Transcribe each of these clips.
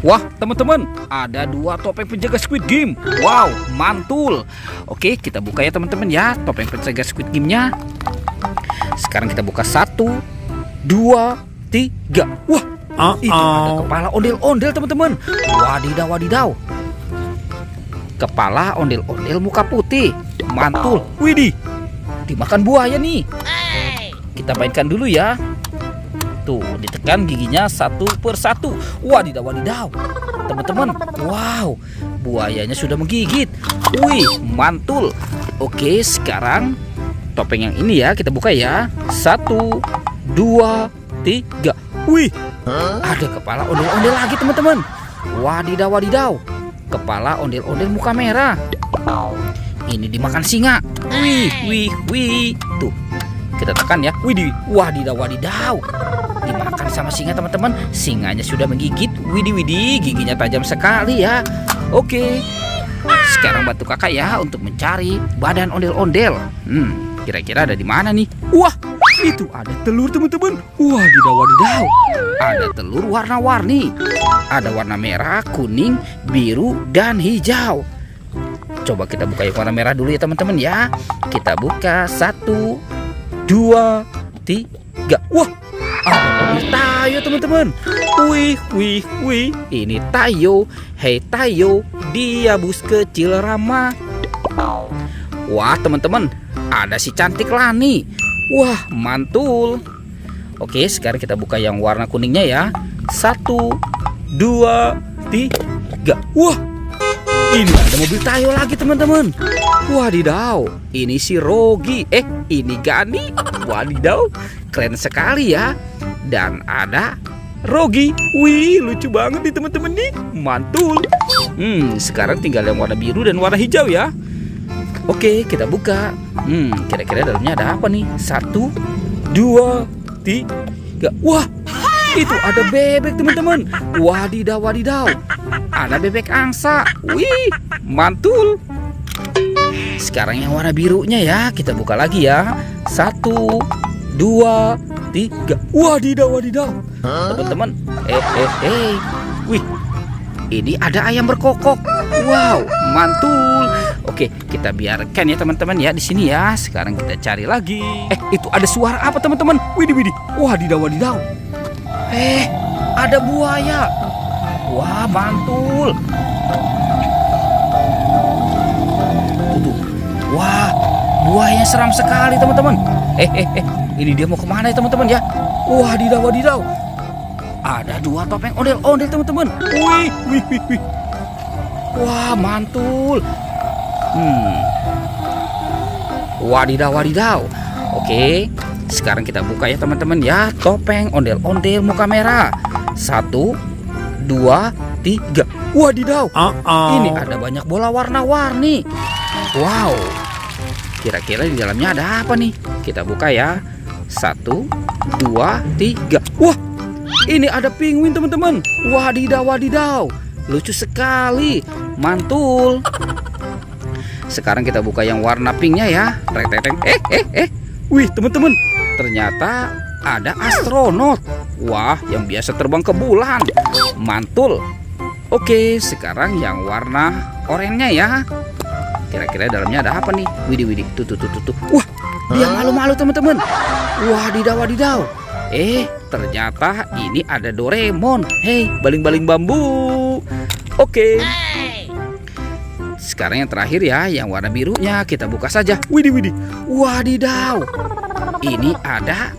Wah, teman-teman, ada 2 topeng penjaga Squid Game. Wow, mantul. Oke, kita buka ya teman-teman ya, topeng penjaga Squid Game-nya. Sekarang kita buka 1, 2, 3. Wah, itu ada kepala ondel-ondel teman-teman. Wadidaw, wadidaw. Kepala ondel-ondel muka putih. Mantul. Widih, dimakan buaya nih. Kita mainkan dulu ya. Tuh, ditekan giginya satu per satu. Wadidaw, wadidaw. Teman-teman, wow, buayanya sudah menggigit. Wih, mantul. Oke, sekarang topeng yang ini ya, kita buka ya. 1, 2, 3. Wih, ada kepala ondel-ondel lagi teman-teman. Wadidaw, wadidaw. Kepala ondel-ondel muka merah. Ini dimakan singa. Wih, wih, wih. Tuh, kita tekan ya. Widih, wadidaw, wadidaw. Dimakan sama singa teman-teman. Singanya sudah menggigit. Widih, widih, giginya tajam sekali ya. Oke, sekarang bantu kakak ya untuk mencari badan ondel-ondel. Kira-kira ada di mana nih? Wah, itu ada telur teman-teman. Wadidaw, wadidaw. Ada telur warna-warni. Ada warna merah, kuning, biru, dan hijau. Coba kita buka yang warna merah dulu ya teman-teman ya. Kita buka 1, 2, 3. Wah, ada mobil Tayo teman-teman. Wih, wih, wih. Ini Tayo. Hei Tayo, dia bus kecil ramah. Wah teman-teman, ada si cantik Lani. Wah, mantul. Oke, sekarang kita buka yang warna kuningnya ya. 1, 2, 3. Wah, ini ada mobil Tayo lagi teman-teman. Wadidaw, ini si Rogi. Ini Gani. Wadidaw, keren sekali ya. Dan ada Rogi. Wih, lucu banget nih teman-teman nih. Mantul. Sekarang tinggal yang warna biru dan warna hijau ya. Oke, kita buka. Kira-kira dalamnya ada apa nih? 1, 2, 3. Wah, itu ada bebek teman-teman. Wadidaw, wadidaw. Ada bebek angsa. Wih, mantul. Sekarang yang warna birunya ya. Kita buka lagi ya. 1, 2, 3. Wadidaw, wadidaw. Teman-teman, wih, ini ada ayam berkokok. Wow, mantul. Oke, kita biarkan ya teman-teman ya di sini ya. Sekarang kita cari lagi. Itu ada suara apa teman-teman? Widih, widih. Wadidaw, wadidaw. Ada buaya. Wah, mantul. Tuh. Wah, buayanya seram sekali teman-teman. Ini dia mau kemana ya teman-teman ya? Wadidaw, wadidaw. Ada 2 topeng ondel-ondel teman-teman. Wih, wih, wih, wih. Wah, mantul. Wadidaw, wadidaw. Oke, sekarang kita buka ya teman-teman ya. Topeng ondel-ondel muka merah. 1, 2, 3. Wadidaw. Ini ada banyak bola warna-warni. Wow, kira-kira di dalamnya ada apa nih? Kita buka ya. 1, 2, 3. Wah, ini ada penguin teman-teman. Wadidaw, wadidaw. Lucu sekali. Mantul. Sekarang kita buka yang warna pinknya ya. Wih teman-teman, ternyata ada astronot. Wah, yang biasa terbang ke bulan. Mantul. Oke, sekarang yang warna oranye ya. Kira-kira dalamnya ada apa nih? Widih, widih. Tuh. Wah, dia malu-malu teman-teman. Wadidaw, wadidaw. Ternyata ini ada Doraemon. Hei, baling-baling bambu. Oke. Sekarang yang terakhir ya, yang warna birunya. Kita buka saja. Widih, widih. Wadidaw. Ini ada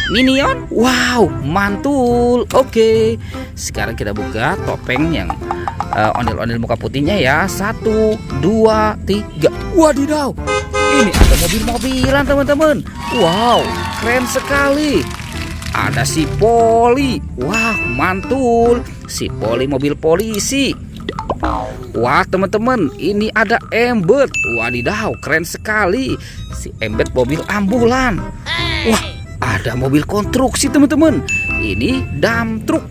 Minion. Wow, mantul. Oke, sekarang kita buka topeng yang ondel-ondel muka putihnya ya. 1, 2, 3. Wadidaw, ini ada mobil-mobilan teman-teman. Wow, keren sekali. Ada si Poli. Wah, mantul. Si Poli mobil polisi. Wah teman-teman, ini ada Embet. Wadidaw, keren sekali. Si Embet mobil ambulan. Wah, ada mobil konstruksi teman-teman. Ini dump truck.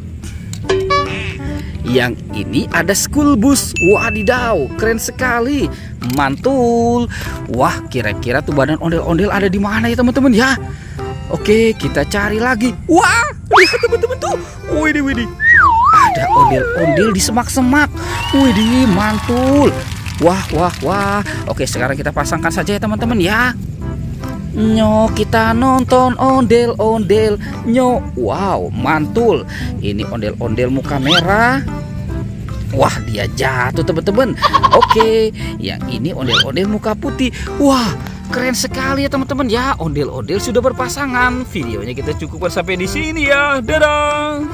Yang ini ada school bus. Wadidaw, keren sekali. Mantul. Wah, kira-kira tuh badan ondel-ondel ada di mana ya teman-teman ya? Oke, kita cari lagi. Wah, lihat teman-teman tuh. Widih, widih. Ada ondel-ondel di semak-semak. Widih, mantul. Wah, wah, wah. Oke, sekarang kita pasangkan saja ya teman-teman ya. Nyo, kita nonton ondel-ondel. Nyo, wow, mantul. Ini ondel-ondel muka merah. Wah, dia jatuh teman-teman. Oke, yang ini ondel-ondel muka putih. Wah, keren sekali ya teman-teman ya. Ondel-ondel sudah berpasangan. Videonya kita cukupkan sampai di sini ya. Dadah.